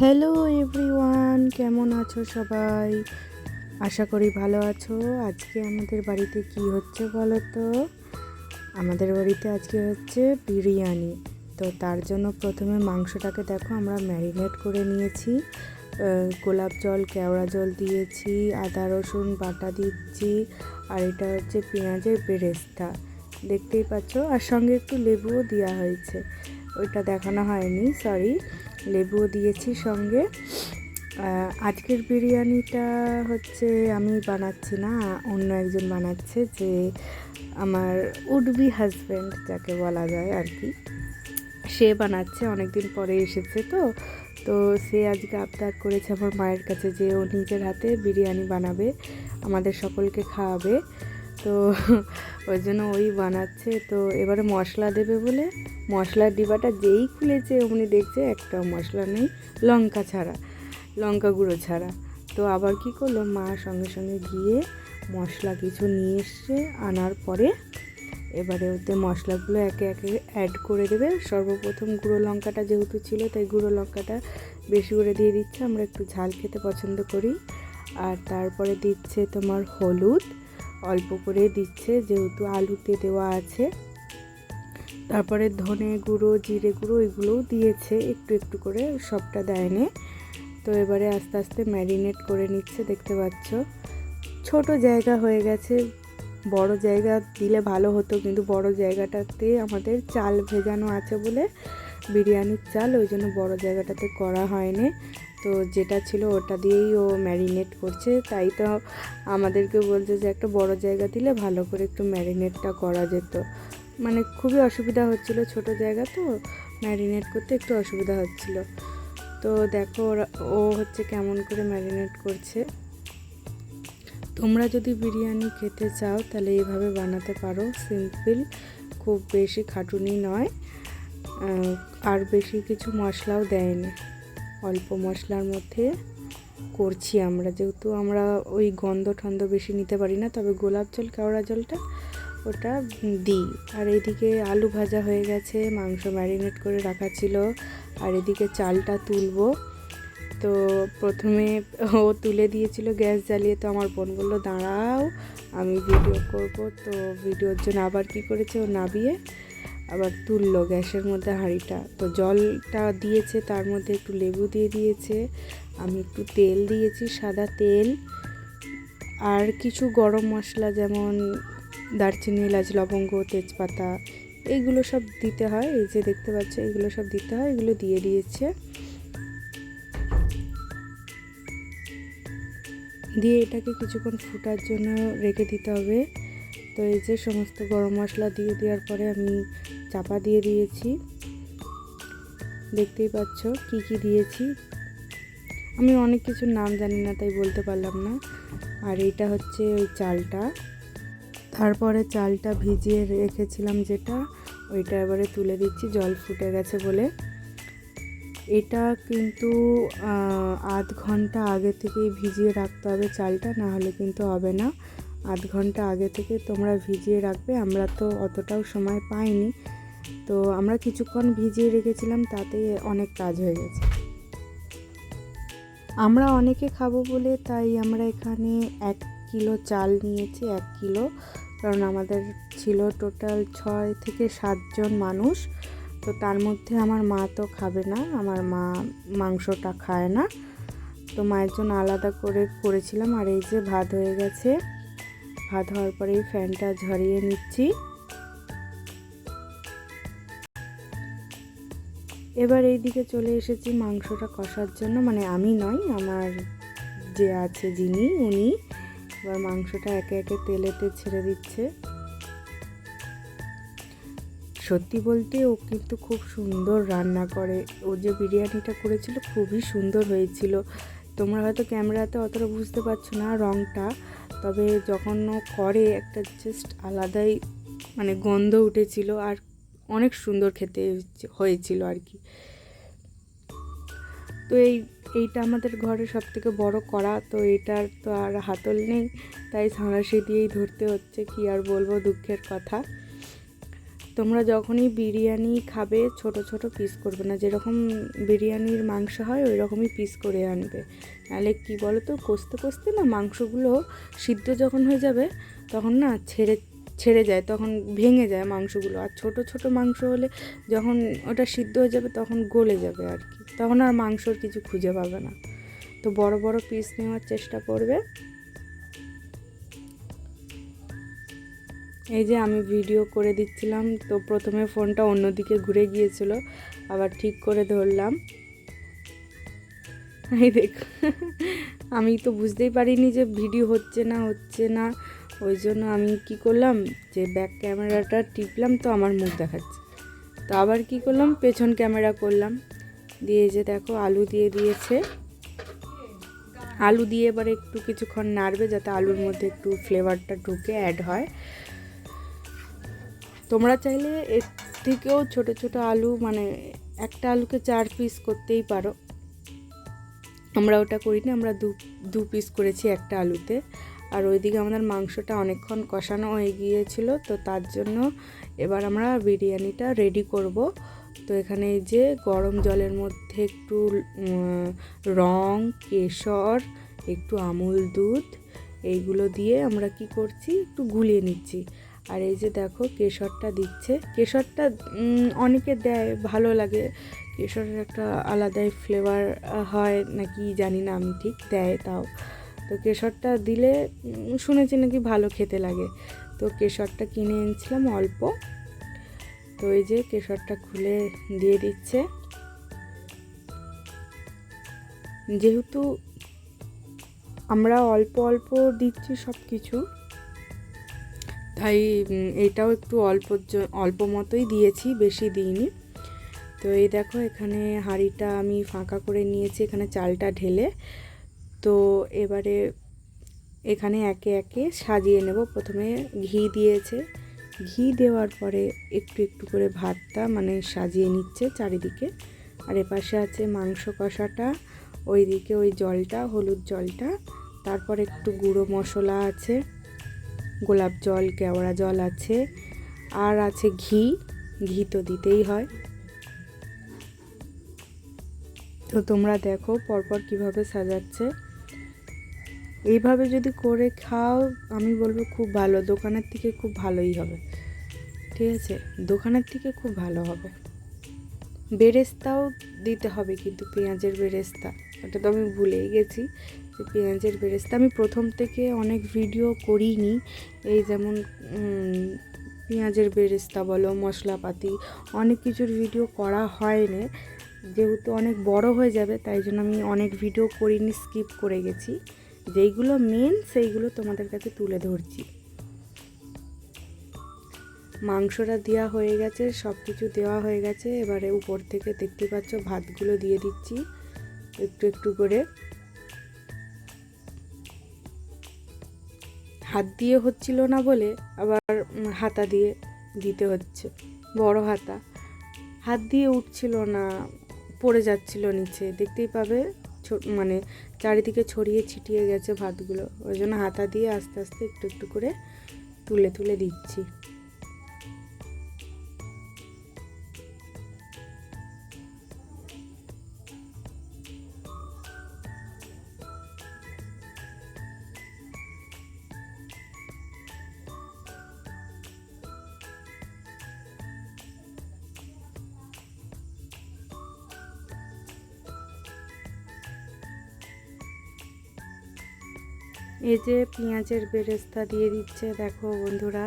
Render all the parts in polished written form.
Hello everyone, কেমন আছো সবাই? আশা করি ভালো আছো। আজকে আমাদের বাড়িতে কি হচ্ছে বলো তো? আমাদের বাড়িতে আজকে হচ্ছে বিরিয়ানি। তো তার জন্য প্রথমে মাংসটাকে দেখো আমরা ম্যারিনেট করে নিয়েছি। গোলাপ জল, কেওড়া জল দিয়েছি, আদা রসুন বাটা দিচ্ছি, আর এটা হচ্ছে পেঁয়াজের বেরেস্তা, দেখতেই পাচ্ছ। আর সঙ্গে একটু লেবুও দেওয়া হয়েছে, ওইটা দেখানো হয়নি, সরি। লেবুও দিয়েছি সঙ্গে। আজকের বিরিয়ানিটা হচ্ছে আমি বানাচ্ছি না, অন্য একজন বানাচ্ছে, যে আমার উড বি হাজব্যান্ড যাকে বলা যায় আর কি, সে বানাচ্ছে। অনেক দিন পরে এসেছে তো তো সে আজকে আবদার করেছে আমার মায়ের কাছে যে ও নিজের হাতে বিরিয়ানি বানাবে, আমাদের সকলকে খাওয়াবে। তো ওই জন্য ওই বানাচ্ছে। তো এবারে মশলা দেবে বলে মশলার ডিবাটা যেই খুলেছে অমনি দেখছে একটা মশলা নেই, লঙ্কা ছাড়া, লঙ্কা গুঁড়ো ছাড়া। তো আবার কি করলো, মা সঙ্গে সঙ্গে গিয়ে মশলা কিছু নিয়ে এসছে, আনার পরে এবারে ওতে মশলাগুলো একে একে অ্যাড করে দেবে। সর্বপ্রথম গুঁড়ো লঙ্কাটা যেহেতু ছিল তাই গুঁড়ো লঙ্কাটা বেশি করে দিয়ে দিচ্ছে, আমরা একটু ঝাল খেতে পছন্দ করি। আর তারপরে দিচ্ছে তোমার হলুদ, অল্প করে দিচ্ছে যেহেতু আলুতে দেওয়া আছে। তারপরে ধনে গুঁড়ো, জিরে গুঁড়ো এগুলোও দিয়েছে একটু একটু করে, সবটা দেয়নি। তো এবারে আস্তে আস্তে ম্যারিনেট করে নিচ্ছে, দেখতে পাচ্ছ। ছোট জায়গা হয়ে গেছে, বড় জায়গা দিলে ভালো হতো, কিন্তু বড় জায়গাটাতে আমাদের চাল ভেজানো আছে বলে, বিরিয়ানির চাল, ওই জন্য বড় জায়গাটাতে করা হয়নি। তো যেটা ছিল ওটা দিয়েই ও ম্যারিনেট করছে। তাই তো আমাদেরকে বলছে যে একটা বড় জায়গা দিলে ভালো করে একটু ম্যারিনেটটা করা যেত। মানে খুবই অসুবিধা হচ্ছিল, ছোট জায়গা তো ম্যারিনেট করতে একটু অসুবিধা হচ্ছিল। তো দেখো ও হচ্ছে কেমন করে ম্যারিনেট করছে। তোমরা যদি বিরিয়ানি খেতে চাও তাহলে এইভাবে বানাতে পারো, সিম্পল, খুব বেশি খাটুনি নয়, আর বেশি কিছু মশলাও দেয়নি, অল্প মশলার মধ্যে করছি আমরা, যেহেতু আমরা ওই গন্ধ ঠন্ধ বেশি নিতে পারি না। তবে গোলাপ জল, কেওড়া জলটা ওটা দিই। আর এদিকে আলু ভাজা হয়ে গেছে, মাংস ম্যারিনেট করে রাখা ছিল, আর এদিকে চালটা তুলবো। তো প্রথমে ও তুলে দিয়েছিল গ্যাস জ্বালিয়ে, তো আমার বোন বললো দাঁড়াও আমি ভিডিও করব। তো ভিডিওর জন্য আবার কি করেছে, ও নাবিয়ে আবার তুললো গ্যাসের মধ্যে হাঁড়িটা। তো জলটা দিয়েছে, তার মধ্যে একটু লেবু দিয়ে দিয়েছে, আমি একটু তেল দিয়েছি, সাদা তেল, আর কিছু গরম মশলা যেমন দারচিনি, এলাচ, লবঙ্গ, তেজপাতা, এইগুলো সব দিতে হয়। এই যে দেখতে পাচ্ছ এইগুলো সব দিতে হয়, এগুলো দিয়ে দিয়েছে। দিয়ে এটাকে কিছুক্ষণ ফোটার জন্য রেখে দিতে হবে। তো এই যে সমস্ত গরম মশলা দিয়ে দেওয়ার পরে আমি চাপা দিয়ে দিয়েছি, দেখতেই পাচ্ছ কি কি দিয়েছি। আমি অনেক কিছুর নাম জানি না তাই বলতে পারলাম না। আর এইটা হচ্ছে ওই চালটা, তারপরে চালটা ভিজিয়ে রেখেছিলাম যেটা, ওইটা এবারে তুলে দিচ্ছি, জল ফুটে গেছে বলে। এটা কিন্তু আধ ঘন্টা আগে থেকেই ভিজিয়ে রাখতে হবে চালটা, না হলে কিন্তু হবে না। আধ ঘন্টা আগে থেকে তোমরা ভিজিয়ে রাখবে, আমরা তো অতটাও সময় পাইনি, তো আমরা কিছুক্ষণ ভিজিয়ে রেখেছিলাম, তাতে অনেক কাজ হয়ে গেছে। আমরা অনেকে খাবো বলে তাই আমরা এখানে 1 কিলো চাল নিয়েছি, 1 কিলো, কারণ আমাদের ছিল টোটাল 6 থেকে 7 জন মানুষ। তো তার মধ্যে আমার মা তো খাবে না, আমার মা মাংসটা খায় না, তো মায়ের জন্য আলাদা করে করেছিলাম। আর এই যে ভাত হয়ে গেছে, ভাত হওয়ার পরেই ফ্যানটা ঝরিয়ে নিচ্ছি। এবার এই দিকে চলে এসেছি মাংসটা কষার জন্য, মানে আমি নয়, আমার যে আছে যিনি উনি এবার মাংসটা একে একে তেলেতে ছেড়ে দিচ্ছে। সত্যি বলতে ও কিন্তু খুব সুন্দর রান্না করে, ও যে বিরিয়ানিটা করেছিল খুবই সুন্দর হয়েছিল। তোমরা হয়তো ক্যামেরাতে অতটা বুঝতে পারছো না রঙটা, তবে যখন ও করে একটা জাস্ট আলাদাই মানে গন্ধ উঠেছিল, আর অনেক সুন্দর খেতে হয়েছিল আর কি। তো এইটা আমাদের ঘরে সবথেকে বড় কড়া, তো এটার তো আর হাতল নেই, তাই সাঁড়াশি দিয়েই ধরতে হচ্ছে, কি আর বলবো, দুঃখের কথা। তোমরা যখনই বিরিয়ানি খাবে ছোট ছোট পিস করবে না, যেরকম বিরিয়ানির মাংস হয় ওই রকমই পিস করে আনবে। নাহলে কী বলো তো, কষতে কষতে না মাংসগুলো সিদ্ধ যখন হয়ে যাবে তখন না ছেড়ে যায়, তখন ভেঙে যায় মাংসগুলো। আর ছোট ছোট মাংস হলে যখন ওটা সিদ্ধ হয়ে যাবে তখন গলে যাবে আর কি, তখন আর মাংসর কিছু খুঁজে পাবে না। তো বড় বড় পিস নেওয়ার চেষ্টা করবে। এই যে আমি ভিডিও করে দিচ্ছিলাম, তো প্রথমে ফোনটা অন্যদিকে ঘুরে গিয়েছিল, আবার ঠিক করে ধরলাম। এই দেখো, আমি তো বুঝতেই পারিনি যে ভিডিও হচ্ছে না, ওই জন্য আমি কি করলাম, যে ব্যাক ক্যামেরাটা টিপলাম তো আমার মুখ দেখাচ্ছে, তো আবার কি করলাম, পেছন ক্যামেরা করলাম, দিয়ে যে দেখো আলু দিয়ে দিয়েছে। আলু দিয়ে এবার একটু কিছুক্ষণ নাড়বে যাতে আলুর মধ্যে একটু ফ্লেভারটা ঢুকে অ্যাড হয়। তোমরা চাইলে এর থেকেও ছোট ছোট আলু, মানে একটা আলুকে 4 পিস করতেই পারো। আমরা ওটা করিনি, আমরা দু পিস করেছি একটা আলুতে। আর ওইদিকে আমাদের মাংসটা অনেকক্ষণ কষানো হয়ে গিয়েছিল, তো তার জন্য এবার আমরা বিরিয়ানিটা রেডি করব। তো এখানে যে গরম জলের মধ্যে একটু রং, কেশর, একটু আমুল দুধ এইগুলো দিয়ে আমরা কি করছি, একটু গুলিয়ে নিচ্ছি। আর এই যে দেখো কেশরটা দিচ্ছে, কেশরটা অনেকে দেয়, ভালো লাগে, কেশরের একটা আলাদাই ফ্লেভার হয় নাকি জানি না আমি ঠিক, দেয় তাও। তো কেশরটা দিলে শুনেছি নাকি ভালো খেতে লাগে, তো কেশরটা কিনে এনেছিলাম অল্প। তো এই যে কেশরটা খুলে দিয়ে দিচ্ছে। যেহেতু আমরা অল্প অল্প দিচ্ছি সব কিছু, তাই এটাও একটু অল্প মতোই দিয়েছি, বেশি দিইনি। তো এই দেখো এখানে হাঁড়িটা আমি ফাঁকা করে নিয়েছি, এখানে চালটা ঢেলে। তো এবারে এখানে একে একে সাজিয়ে নেব। প্রথমে ঘি দিয়েছে, ঘি দেওয়ার পরে একটু একটু করে ভাতটা মানে সাজিয়ে নিচ্ছে চারিদিকে। আর এপাশে আছে মাংস কষাটা, ওইদিকে ওই জলটা, হলুদ জলটা, তারপর একটু গুঁড়ো মশলা আছে, গোলাপ জল, কেওড়া জল আছে, আর আছে ঘি তো দিতেই হয়। তো তোমরা দেখো পরপর কিভাবে সাজাচ্ছে। এইভাবে যদি করে খাও আমি বলবো খুব ভালো, দোকানের থেকে খুব ভালোই হবে, ঠিক আছে, দোকানের থেকে খুব ভালো হবে। বেরেস্তাও দিতে হবে কিন্তু, পেঁয়াজের বেরেস্তা, ওটা তো আমি ভুলেই গেছি যে পেঁয়াজের বেরেস্তা আমি প্রথম থেকে অনেক ভিডিও করিনি। এই যেমন পেঁয়াজের বেরেস্তা বলো, মশলাপাতি, অনেক কিছুর ভিডিও করা হয়নি, যেহেতু অনেক বড় হয়ে যাবে তাই জন্য আমি অনেক ভিডিও করিনি, স্কিপ করে গেছি। যেইগুলো মেন সেইগুলো তোমাদের কাছে তুলে ধরছি। মাংসটা দেওয়া হয়ে গেছে, সব কিছু দেওয়া হয়ে গেছে। এবারে উপর থেকে দেখতে পাচ্ছ ভাতগুলো দিয়ে দিচ্ছি একটু একটু করে। হাত দিয়ে হচ্ছিল না বলে আবার হাতা দিয়ে দিতে হচ্ছে, বড় হাতা। হাত দিয়ে উঠছিল না, পড়ে যাচ্ছিল নিচে, দেখতেই পাবে মানে চারিদিকে ছড়িয়ে ছিটিয়ে গেছে ভাতগুলো, ওই জন্য হাতা দিয়ে আস্তে আস্তে একটু একটু করে তুলে তুলে দিচ্ছি। এই যে পেঁয়াজের বেরেস্তা দিয়ে দিচ্ছে, দেখো বন্ধুরা,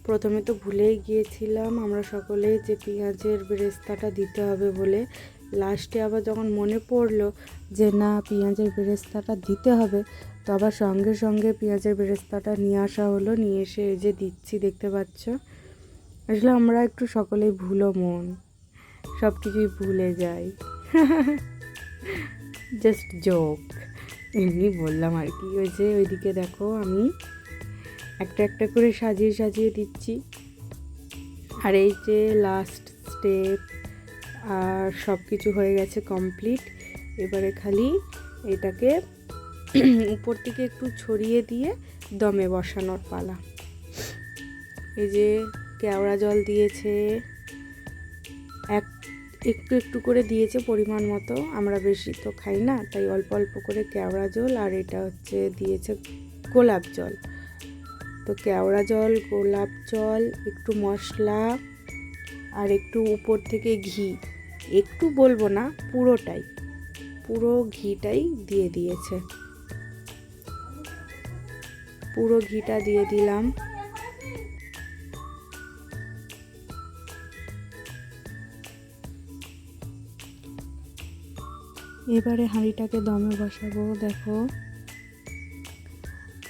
প্রথমে তো ভুলেই গিয়েছিলাম আমরা সকলেই যে পেঁয়াজের বেরেস্তাটা দিতে হবে বলে। লাস্টে আবার যখন মনে পড়লো যে না পেঁয়াজের বেরেস্তাটা দিতে হবে, তো আবার সঙ্গে সঙ্গে পেঁয়াজের বেরেস্তাটা নিয়ে আসা হলো, নিয়ে এসে এই যে দিচ্ছি, দেখতে পাচ্ছ। আসলে আমরা একটু সকলেই ভুলো মন, সব কিছুই ভুলে যাই, জাস্ট জোক, এমনি বললাম আর কি। ওই যে ওইদিকে দেখো আমি একটা একটা করে সাজিয়ে সাজিয়ে দিচ্ছি। আর এই যে লাস্ট স্টেপ, আর সব কিছু হয়ে গেছে কমপ্লিট। এবারে খালি এটাকে উপর থেকে একটু ছড়িয়ে দিয়ে দমে বসানোর পালা। এই যে কেওড়া জল দিয়েছে, একটু একটু করে দিয়েছে পরিমাণ মতো, আমরা বেশি তো খাই না তাই অল্প অল্প করে কেওড়া জল, আর এটা হচ্ছে দিয়েছে গোলাপ জল। তো কেওড়া জল, গোলাপ জল, একটু মশলা আর একটু উপর থেকে ঘি, একটু বলবো না পুরোটাই, পুরো ঘিটাই দিয়ে দিয়েছে, পুরো ঘিটা দিয়ে দিলাম। এবারে হাঁড়িটাকে দমে বসাবো। দেখো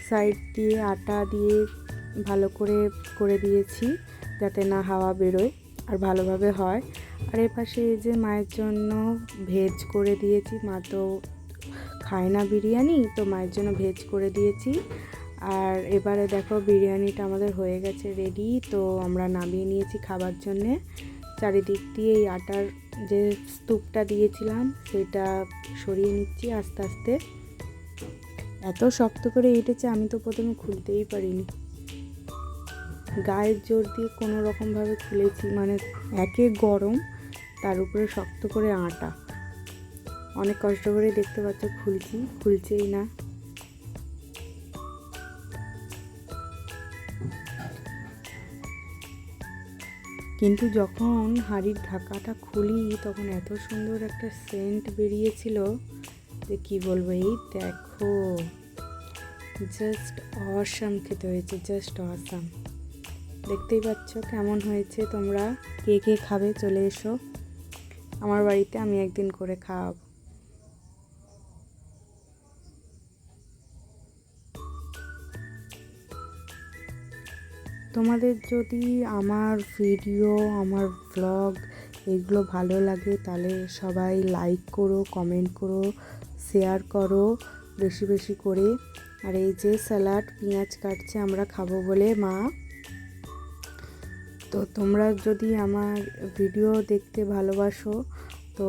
সাইড দিয়ে আটা দিয়ে ভালো করে দিয়েছি যাতে না হাওয়া বেরোয় আর ভালোভাবে হয়। আর এপাশে এই যে মায়ের জন্য ভেজ করে দিয়েছি, মা তো খায় না বিরিয়ানি, তো মায়ের জন্য ভেজ করে দিয়েছি। আর এবারে দেখো বিরিয়ানিটা আমাদের হয়ে গেছে রেডি, তো আমরা নামিয়ে নিয়েছি খাবার জন্যে। চারিদিক দিয়ে এই আটার যে স্তূপটা দিয়েছিলাম সেটা সরিয়ে নিচ্ছি আস্তে আস্তে। এত শক্ত করে এঁটেছে, আমি তো প্রথমে খুলতেই পারিনি, গায়ের জোর দিয়ে কোনো রকমভাবে খুলেছি, মানে একে গরম তার উপরে শক্ত করে আটা, অনেক কষ্ট করে দেখতে পাচ্ছ খুলছেই না। কিন্তু যখন হাঁড়ির ঢাকাটা খুলি তখন এত সুন্দর একটা সেন্ট বেরিয়েছিল যে কি বলবো। এই দেখো জাস্ট অসাম খেতে হয়েছে, জাস্ট অসাম। দেখতেই পাচ্ছ কেমন হয়েছে। তোমরা কে কে খাবে চলে এসো আমার বাড়িতে, আমি একদিন করে খাওয়াবো। তোমাদের যদি আমার ভিডিও, আমার ব্লগ এগুলো ভালো লাগে তাহলে সবাই লাইক করো, কমেন্ট করো, শেয়ার করো বেশি বেশি করে। আর এই যে স্যালাড, পেঁয়াজ কাটছে আমরা খাবো বলে মা। তো তোমরা যদি আমার ভিডিও দেখতে ভালোবাসো তো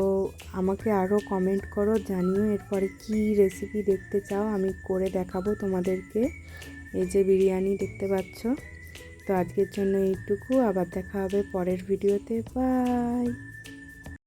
আমাকে আরও কমেন্ট করো, জানিও এরপরে কি রেসিপি দেখতে চাও, আমি করে দেখাবো তোমাদেরকে। এই যে বিরিয়ানি দেখতে পাচ্ছ। তো আজকের জন্য এইটুকু, আবার দেখা হবে পরের ভিডিওতে। বাই।